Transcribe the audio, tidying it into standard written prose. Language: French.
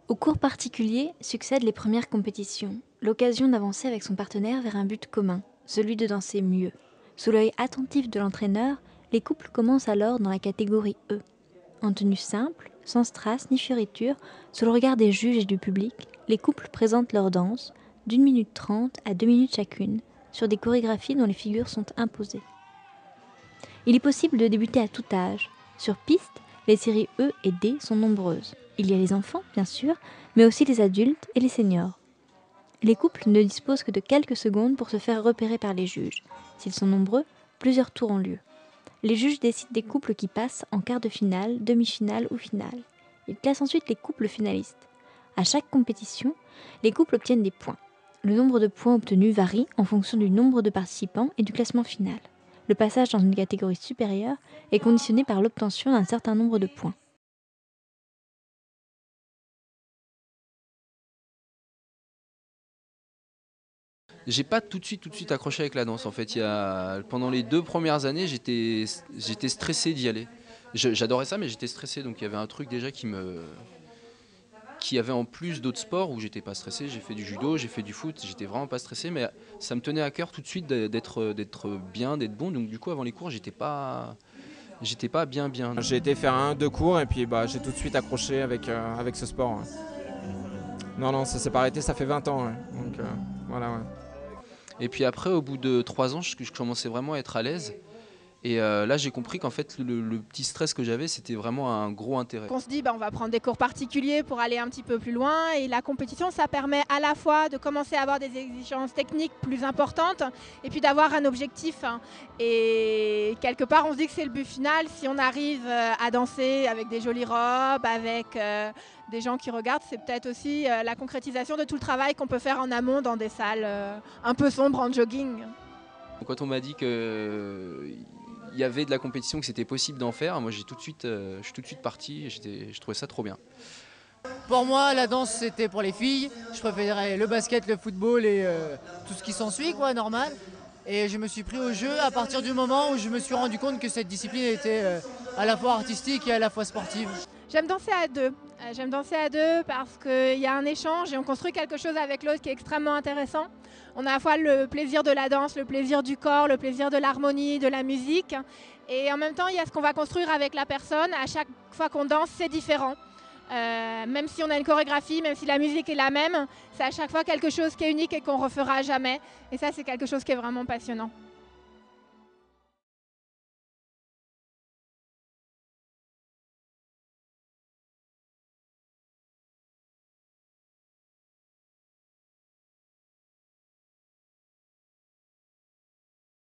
Aux cours particuliers succèdent les premières compétitions, l'occasion d'avancer avec son partenaire vers un but commun, celui de danser mieux. Sous l'œil attentif de l'entraîneur, les couples commencent alors dans la catégorie E. En tenue simple, sans strass ni fioriture, sous le regard des juges et du public, les couples présentent leur danse, d'1 minute 30 à 2 minutes chacune, sur des chorégraphies dont les figures sont imposées. Il est possible de débuter à tout âge. Sur piste, les séries E et D sont nombreuses. Il y a les enfants, bien sûr, mais aussi les adultes et les seniors. Les couples ne disposent que de quelques secondes pour se faire repérer par les juges. S'ils sont nombreux, plusieurs tours ont lieu. Les juges décident des couples qui passent en quart de finale, demi-finale ou finale. Ils classent ensuite les couples finalistes. À chaque compétition, les couples obtiennent des points. Le nombre de points obtenus varie en fonction du nombre de participants et du classement final. Le passage dans une catégorie supérieure est conditionné par l'obtention d'un certain nombre de points. J'ai pas tout de suite accroché avec la danse. En fait, pendant les 2 premières années, j'étais stressé d'y aller. J'adorais ça, mais j'étais stressé. Donc il y avait un truc déjà qui avait en plus d'autres sports où j'étais pas stressé. J'ai fait du judo, j'ai fait du foot, j'étais vraiment pas stressé, mais ça me tenait à cœur tout de suite d'être bien, d'être bon. Donc du coup, avant les cours, j'étais pas bien. J'ai été faire 1-2 cours et puis j'ai tout de suite accroché avec ce sport. Ouais. Non, ça s'est pas arrêté, ça fait 20 ans. Ouais. Donc voilà. Ouais. Et puis après, au bout de 3 ans, je commençais vraiment à être à l'aise. Et là, j'ai compris qu'en fait, le petit stress que j'avais, c'était vraiment un gros intérêt. On se dit, on va prendre des cours particuliers pour aller un petit peu plus loin. Et la compétition, ça permet à la fois de commencer à avoir des exigences techniques plus importantes et puis d'avoir un objectif. Et quelque part, on se dit que c'est le but final. Si on arrive à danser avec des jolies robes, avec des gens qui regardent, c'est peut-être aussi la concrétisation de tout le travail qu'on peut faire en amont dans des salles un peu sombres en jogging. Quand on m'a dit qu'il y avait de la compétition, que c'était possible d'en faire, moi je suis tout de suite parti et je trouvais ça trop bien. Pour moi, la danse c'était pour les filles. Je préférais le basket, le football et tout ce qui s'ensuit, quoi, normal. Et je me suis pris au jeu à partir du moment où je me suis rendu compte que cette discipline était à la fois artistique et à la fois sportive. J'aime danser à deux. J'aime danser à deux parce qu'il y a un échange et on construit quelque chose avec l'autre qui est extrêmement intéressant. On a à la fois le plaisir de la danse, le plaisir du corps, le plaisir de l'harmonie, de la musique. Et en même temps, il y a ce qu'on va construire avec la personne. À chaque fois qu'on danse, c'est différent. Même si on a une chorégraphie, même si la musique est la même, c'est à chaque fois quelque chose qui est unique et qu'on ne refera jamais. Et ça, c'est quelque chose qui est vraiment passionnant.